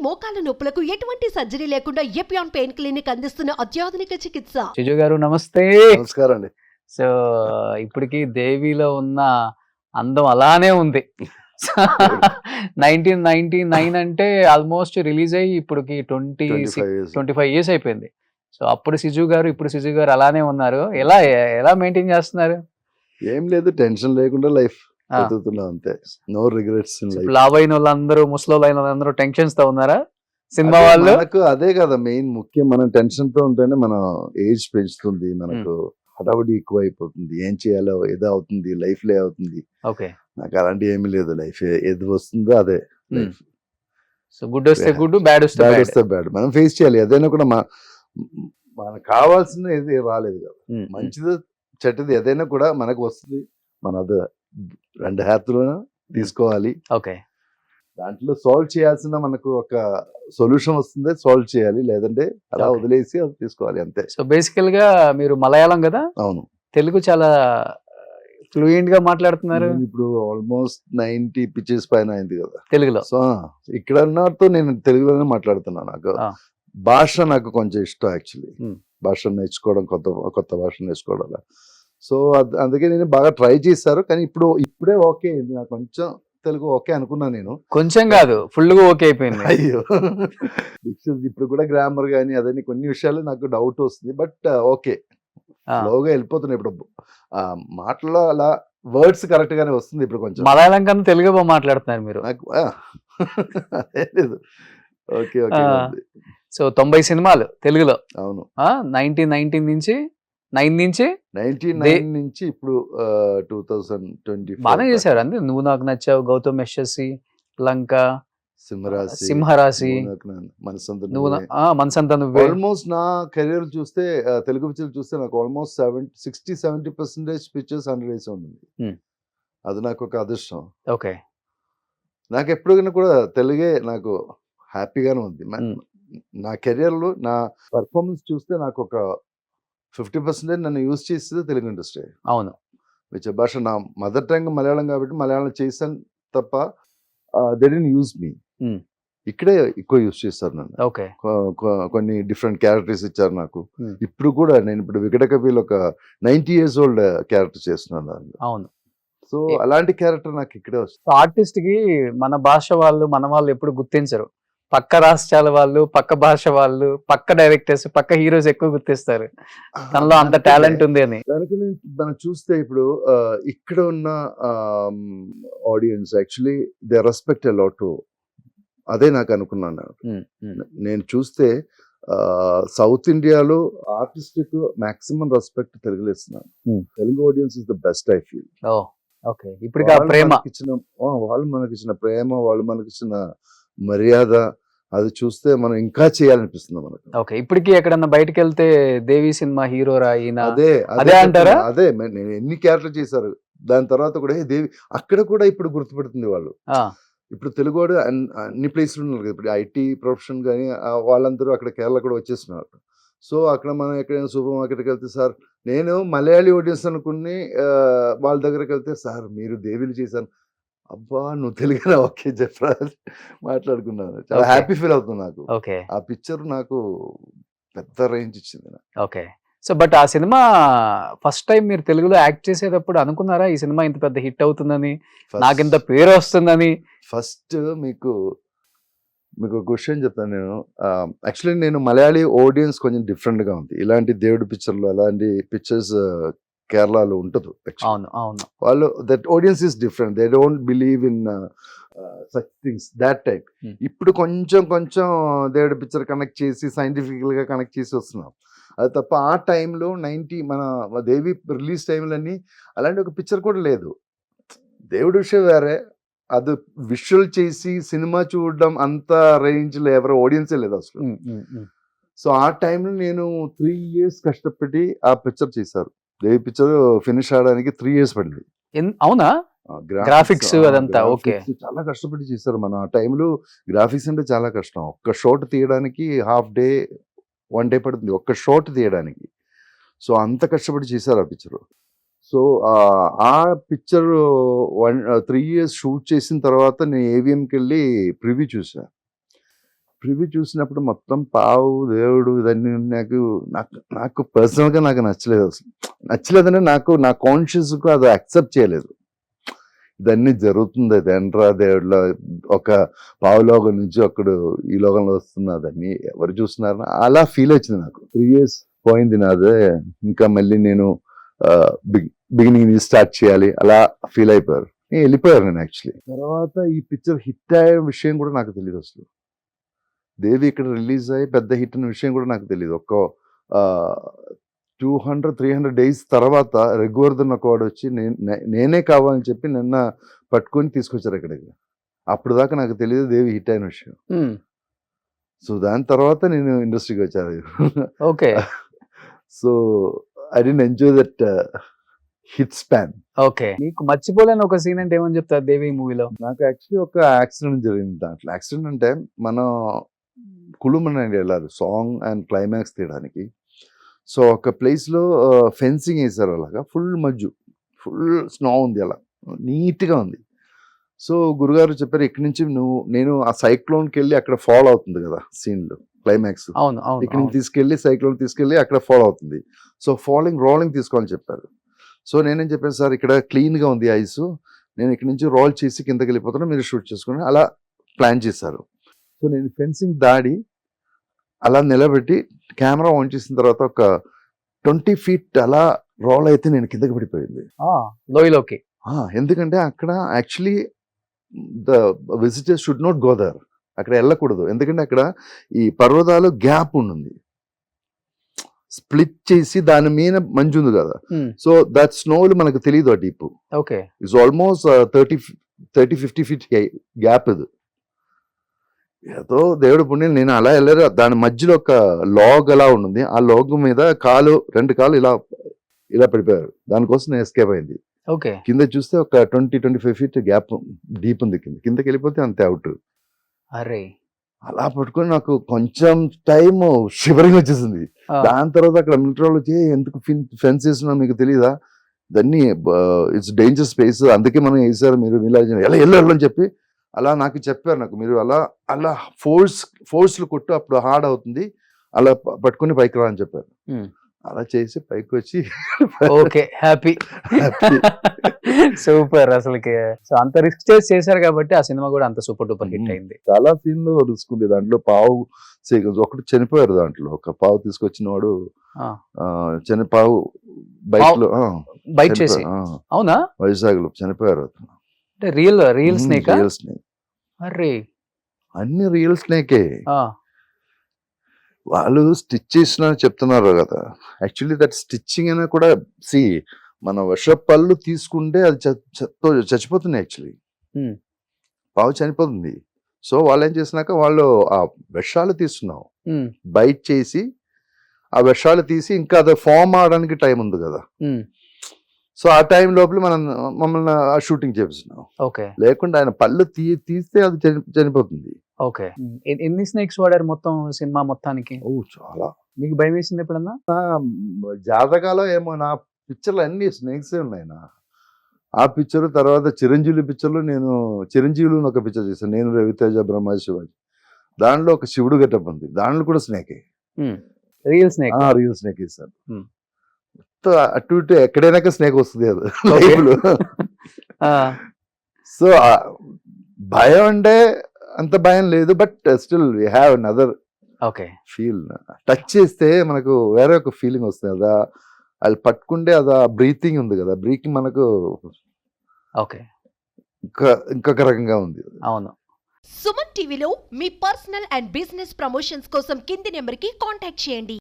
మోకాల నొప్పులకు ఎటువంటి సర్జరీ లేకుండా ఎపియాన్ పెయిన్ క్లినిక్ అందిస్తున్న అత్యాధునిక చికిత్స. చిజు గారు నమస్తే. నమస్కారం అండి. సో ఇప్పటికి దేవిలో ఉన్న అందం అలానే ఉంది. 1999 అంటే ఆల్మోస్ట్ రిలీజ్ అయ్యి ఇప్పటికి 25 years అయిపోయింది. సో అప్పుడు సిజు గారు ఇప్పుడు సిజు గారు అలానే ఉన్నారు. ఎలా మెయింటైన్ చేస్తున్నారు? ఏం లేదు, టెన్షన్ లేకుండా లైఫ్ బతుకుతున్నా అంతే. No regrets in life. లావ్ అయిన వాళ్ళందరూ ముసలోళ్ళు అయిన వాళ్ళందరూ టెన్షన్స్ తో ఉన్నారా సినిమా వాళ్ళు? మనకు అదే కదా మెయిన్ ముఖ్యం. మనం టెన్షన్ తో ఉంటేనే మన ఏజ్ పెంచుతుంది, మనకు హడావుడి ఎక్కువ అయిపోతుంది. ఏం చేయాలో ఏదో అవుతుంది, లైఫ్ లే అవుతుంది. ఓకే, నాకు అలాంటి ఏమీ లేదు. లైఫ్ ఏది వస్తుందో అదే లైఫ్. సో గుడ్ వస్తే గుడ్, బ్యాడ్ వస్తే బ్యాడ్. మనం ఫేస్ చేయాలి. ఏదైనా కూడా మనకు కావాల్సిన ఏది రాలేదు కదా, మంచిది చెడ్డది ఏదైనా కూడా మనకు వస్తుంది. మన అది రెండు హ్యాతులను తీసుకోవాలి. ఓకే, దాంట్లో సాల్వ్ చేయాల్సిన మనకు ఒక సొల్యూషన్ వస్తుంది, సాల్వ్ చేయాలి. లేదంటే అలా వదిలేసి అది తీసుకోవాలి అంతే. సో బేసికల్ గా మీరు మలయాళం కదా? అవును. తెలుగు చాలా ఫ్లూయెంట్ గా మాట్లాడుతున్నారు. ఇప్పుడు ఆల్మోస్ట్ 90 పిచెస్ పైన అయింది కదా తెలుగులో. సో ఇక్కడ ఉన్నట్టు నేను తెలుగులోనే మాట్లాడుతున్నాను. నాకు భాష నాకు కొంచెం ఇష్టం యాక్చువల్లీ. భాష నేర్చుకోవడం, కొత్త భాష నేర్చుకోవడం. సో అందుకే నేను బాగా ట్రై చేశారు. కానీ ఇప్పుడే ఓకే అయింది నాకు. కొంచెం తెలుగు ఓకే అనుకున్నా నేను. కొంచెం కాదు, ఫుల్ గా ఓకే అయిపోయింది. అయ్యో, ఇప్పుడు కూడా గ్రామర్ కానీ అదని కొన్ని విషయాలు నాకు డౌట్ వస్తుంది. బట్ ఓకే, స్లోగా వెళ్ళిపోతున్నాయి. ఇప్పుడు మాటల్లో అలా వర్డ్స్ కరెక్ట్ గానే వస్తుంది. ఇప్పుడు కొంచెం మలయాళం కన్నా తెలుగు బాగా మాట్లాడుతున్నారు మీరు. నాకు లేదు. Okay okay. సో 90 సినిమాలు తెలుగులో. అవును. 1919 నుంచి 99 నుంచి ఇప్పుడు 2020 బాగా చేశారు. అంతే, నువ్వు నాకు నచ్చావు, గౌతమ్ యశస్వి, లంక, సింహరాశి, మనసంతా నువ్వే. ఆల్మోస్ట్ నా కెరీర్ చూస్తే, తెలుగు పిక్చర్ చూస్తే నాకు ఆల్మోస్ట్ 60-70% పిక్చర్స్ 100 వేసి ఉంటుంది. అది నాకు ఒక అదృష్టం. ఓకే, నాకు ఎప్పుడైనా కూడా తెలుగే నాకు హ్యాపీగానే ఉంది. నా కెరియర్లో నా పర్ఫార్మెన్స్ చూస్తే నాకు ఒక 50% నన్ను యూజ్ చేసేది తెలుగు ఇండస్ట్రీ. అవును. విచ్ భాష నా మదర్ టంగ్ మలయాళం కాబట్టి మలయాళం చేశాను తప్ప దే డిడ్ంట్ యూజ్ మీ. ఇక్కడే ఎక్కువ యూజ్ చేస్తారు నన్ను. ఓకే, కొన్ని డిఫరెంట్ క్యారెక్టర్స్ ఇచ్చారు నాకు. ఇప్పుడు కూడా నేను ఇప్పుడు వికట కవిలో ఒక 90 years old క్యారెక్టర్ చేస్తున్నాను. అవును. సో అలాంటి క్యారెక్టర్ నాకు ఇక్కడే వస్తుంది. ఆర్టిస్ట్ కి మన భాష వాళ్ళు, మన వాళ్ళు ఎప్పుడు గుర్తించరు. పక్క రాష్ట్రాల వాళ్ళు, పక్క భాష వాళ్ళు, పక్క డైరెక్టర్స్, పక్క హీరోస్ ఎక్కువ గుర్తిస్తారు తనలో అంత టాలెంట్ ఉంది అని. దానికి మనం చూస్తే ఇప్పుడు ఇక్కడ ఉన్న audience actually they respect a lot. అదే నాకు అనుకున్నాను. నేను చూస్తే సౌత్ ఇండియాలో ఆర్టిస్ట్ కు మాక్సిమం రెస్పెక్ట్ తెలుగులో ఇస్తున్నాను. Telugu audience is the best I feel. Okay, ఇప్పుడు వాళ్ళు మనకిచ్చిన ప్రేమ, వాళ్ళు మనకిచ్చిన మర్యాద, అది చూస్తే మనం ఇంకా చేయాలనిపిస్తుంది మనకు. ఓకే, ఇప్పటికి ఎక్కడన్నా బయటకు వెళ్తే దేవి సినిమా హీరో రాయినా అదే అంటారా? అదే నేను ఎన్ని క్యారెక్టర్ చేశారు. దాని తర్వాత కూడా దేవి అక్కడ కూడా ఇప్పుడు గుర్తుపెడుతుంది వాళ్ళు. ఇప్పుడు తెలుగువాడు అన్ని ప్లేస్లు ఉన్నారు కదా. ఇప్పుడు ఐటీ ప్రొఫెషన్ కానీ వాళ్ళందరూ అక్కడ కేరళ కూడా వచ్చేస్తున్నారు. సో అక్కడ మనం ఎక్కడైనా సూపర్ మార్కెట్కి వెళ్తే, సార్ నేను మలయాళీ ఆడియన్స్ అనుకుని వాళ్ళ దగ్గరికి వెళ్తే, సార్ మీరు దేవిలు చేశాను. అబ్బా నువ్వు తెలుగునా, ఓకే చెప్పరా మాట్లాడుకున్నాను. చాలా హ్యాపీ ఫీల్ అవుతుంది నాకు. ఆ పిక్చర్ నాకు పెద్ద రేంజ్ ఇచ్చింది. ఓకే, సో బట్ ఆ సినిమా ఫస్ట్ టైం మీరు తెలుగులో యాక్ట్ చేసేటప్పుడు అనుకున్నారా ఈ సినిమా ఇంత పెద్ద హిట్ అవుతుందని, నాకు ఇంత పేరు వస్తుందని? ఫస్ట్ మీకు క్వశ్చన్ చెప్తాను నేను. యాక్చువల్లీ నేను మలయాళీ ఆడియన్స్ కొంచెం డిఫరెంట్ గా ఉంది. ఇలాంటి దేవుడి పిక్చర్లు, అలాంటి పిక్చర్స్ కేరళలో ఉంటుంది. వాళ్ళు that audience is different. They don't believe in such things that type. ఇప్పుడు కొంచెం దేవుడి పిక్చర్ కనెక్ట్ చేసి సైంటిఫికల్ గా కనెక్ట్ చేసి వస్తున్నాం. అది తప్ప ఆ టైంలో మన దేవి రిలీజ్ టైంలన్నీ అలాంటి ఒక పిక్చర్ కూడా లేదు. దేవుడి విషయం వేరే, అది విజువల్ చేసి సినిమా చూడడం అంత రేంజ్లో ఎవరు ఆడియన్సే లేదు అసలు. సో ఆ టైంలో నేను 3 years కష్టపడి ఆ పిక్చర్ చేశారు. దేవి పిక్చర్ ఫినిష్ అవడానికి 3 years పడింది. అవునా? గ్రాఫిక్స్ అదంతా ఓకే, చాలా కష్టపడి చేశారు. మన ఆ టైంలో గ్రాఫిక్స్ అంటే చాలా కష్టం. ఒక్క షాట్ తీయడానికి హాఫ్ డే 1 day పడుతుంది ఒక్క షాట్ తీయడానికి. సో అంత కష్టపడి చేశారు ఆ పిక్చర్. సో ఆ పిక్చర్ 3 years షూట్ చేసిన తర్వాత నేను ఏవిఎంకి వెళ్ళి ప్రివ్యూ చూసా. ప్రివ్యూ చూసినప్పుడు మొత్తం పావు దేవుడు ఇదన్నీ నాకు నాకు నాకు పర్సనల్గా నాకు నచ్చలేదు అసలు. నచ్చలేదంటే నాకు నా కాన్షియస్కు అది యాక్సెప్ట్ చేయలేదు. ఇదన్నీ జరుగుతుంది, అది ఎంట్రా దేవుడిలో ఒక పావులోకం నుంచి ఒకడు ఈ లోకంలో వస్తున్నదని ఎవరు చూస్తున్నారని అలా ఫీల్ వచ్చింది నాకు. 3 years పోయింది నాదే, ఇంకా మళ్ళీ నేను బిగినింగ్ నుంచి స్టార్ట్ చేయాలి అలా ఫీల్ అయిపోయారు. నేను వెళ్ళిపోయారు నేను యాక్చువల్లీ. తర్వాత ఈ పిక్చర్ హిట్ అయ్యే విషయం కూడా నాకు తెలియదు అసలు. దేవి ఇక్కడ రిలీజ్ అయ్యి పెద్ద హిట్ అనే విషయం కూడా నాకు తెలియదు. ఒక 200-300 days తర్వాత రఘువర్ధన్ ఒకవాడు వచ్చి నేనే కావాలని చెప్పి నిన్న పట్టుకొని తీసుకొచ్చారు ఇక్కడికి. అప్పుడు దాకా నాకు తెలియదు దేవి హిట్ అయిన విషయం. సో దాని తర్వాత నేను ఇండస్ట్రీకి వచ్చాను. Okay. So I didn't enjoy that hit span. Okay. నీకు మర్చిపోలేని ఒక సీన్ అంటే ఏమని చెప్తారు దేవి మూవీలో? నాకు యాక్చువల్లీ ఒక యాక్సిడెంట్ జరిగింది దాంట్లో. యాక్సిడెంట్ అంటే మనం కుళుమని వెళ్ళాలి సాంగ్ అండ్ క్లైమాక్స్ తీయడానికి. సో ఒక ప్లేస్లో ఫెన్సింగ్ వేసారు, అలాగా ఫుల్ మజ్జు, ఫుల్ స్నో ఉంది, అలా నీట్గా ఉంది. సో గురుగారు చెప్పారు ఇక్కడి నుంచి నేను ఆ సైక్లోన్కి వెళ్ళి అక్కడ ఫాలో అవుతుంది కదా సీన్లు క్లైమాక్స్, అవును అవును ఇక్కడి నుంచి తీసుకెళ్ళి సైక్లోన్ తీసుకెళ్ళి అక్కడ ఫాలో అవుతుంది. సో రోలింగ్ తీసుకోవాలని చెప్పారు. సో నేనేం చెప్పాను, సార్ ఇక్కడ క్లీన్గా ఉంది ఐస్, నేను ఇక్కడి నుంచి రోల్ చేసి కిందకి వెళ్ళిపోతాను, మీరు షూట్ చేసుకుని అలా ప్లాన్ చేశారు. సో నేను ఫెన్సింగ్ దాడి అలా నిలబెట్టి కెమెరా ఆన్ చేసిన తర్వాత ఒక 20 feet అలా రోల్ అయితే నేను కిందకి పడిపోయింది లోయలోకి. ఎందుకంటే అక్కడ actually the visitors should not go there, అక్కడ వెళ్ళకూడదు. ఎందుకంటే అక్కడ ఈ పర్వతాలు గ్యాప్ ఉంటుంది, స్ప్లిట్ చేసి దాని మీద మంచు ఉంది కదా. సో దట్ స్నోలు మనకు తెలియదు ఆ deep. Okay. It's almost 30-50 feet gap ఇది. ఏదో దేవుడు పుణ్యం నేను అలా వెళ్ళారు. దాని మధ్యలో ఒక లాగ్ అలా ఉంటుంది, ఆ లాగ్ మీద 2 కాళ్ళు ఇలా పడిపోయారు. దానికోసం నేను ఎస్కేప్ అయింది. ఓకే. కింద చూస్తే ఒక 20-25 feet గ్యాప్ డీప్ ఉంది, కిందకి వెళ్ళిపోతే అంతే అవుట్. అరే అలా పట్టుకొని నాకు కొంచెం టైం షివరింగ్ వచ్చేసింది. దాని తర్వాత అక్కడ మిలిటరీ వాళ్ళు వచ్చి ఎందుకు ఫెన్స్ వేస్తున్నా మీకు తెలియదా, దాన్ని ఇట్స్ డేంజర్ స్పేస్, అందుకే మనం వేసారు, మీరు ఇలా వెళ్ళని చెప్పి అలా నాకు చెప్పారు. నాకు మీరు అలా ఫోర్స్లు కొట్టు, అప్పుడు హార్డ్ అవుతుంది, అలా పట్టుకుని పైకి రా అని చెప్పారు. అలా చేసి పైకి వచ్చి ఓకే హ్యాపీ సూపర్. అసలుకి సో అంత రిస్క్ చేశారు కాబట్టి ఆ సినిమా కూడా అంత సూపర్ డూపర్ హిట్ అయింది. చాలా సీన్లు రిస్క్ ఉంది దాంట్లో. పావు ఒకటి చనిపోయారు దాంట్లో, ఒక పావు తీసుకొచ్చిన వాడు పావు బైక్ లో బైక్ చేసి. అవునా? వైజాగ్ లో చనిపోయారు. అంటే రియల్ స్నేక్. అరే అన్ని రియల్ స్నేకే. వాళ్ళు స్టిచ్ చేసిన చెప్తున్నారు కదా, యాక్చువల్లీ దట్ స్టిచ్చింగ్ అయినా కూడా మన పళ్ళు తీసుకుంటే అది చచ్చిపోతుంది. యాక్చువల్లీ పావు చనిపోతుంది. సో వాళ్ళు ఏం చేసినాక వాళ్ళు ఆ విషాలు తీస్తున్నావు, బైట్ చేసి ఆ విషాలు తీసి ఇంకా అది ఫామ్ అవడానికి టైం ఉంది కదా. సో ఆ టైం లోపల మమ్మల్ని ఆ షూటింగ్ చేపిస్తున్నాం. ఓకే. లేకుండా ఆయన పళ్ళు తీస్తే అది చనిపోతుంది. ఓకే. ఎన్ని స్నేక్స్ వాడారు మొత్తం సినిమా మొత్తానికి? చాలా. మీకు భయం వేసింది ఎప్పుడన్నా? జాతకాలో ఏమో నా పిక్చర్లు అన్ని స్నేక్స్ ఉన్నాయి. ఆ పిక్చర్ తర్వాత చిరంజీవి పిక్చర్లో నేను చిరంజీవులు ఒక పిక్చర్ చేశాను, నేను రవితేజ బ్రహ్మ శివాజీ. దాంట్లో ఒక శివుడు గెటప్ ఉంది, దాంట్లో కూడా స్నేకే, రియల్ స్నేక్. రియల్ స్నేక్ వేసాను. అటు ఇటు ఎక్కడైనా స్నేక్ వస్తుంది అది. సో భయం అంటే అంత భయం లేదు, but still we have another feel. Touch చేస్తే మనకు వేరే ఒక ఫీలింగ్ వస్తుంది కదా, అది పట్టుకుంటే అది బ్రీతింగ్ ఉంది కదా, బ్రీతింగ్ మనకు ఇంకొక రకంగా ఉంది. అవును. సుమన్ టీవీలో మీ పర్సనల్ అండ్ బిజినెస్ ప్రమోషన్స్ కోసం కింది నెంబర్కి కాంటాక్ట్ చేయండి.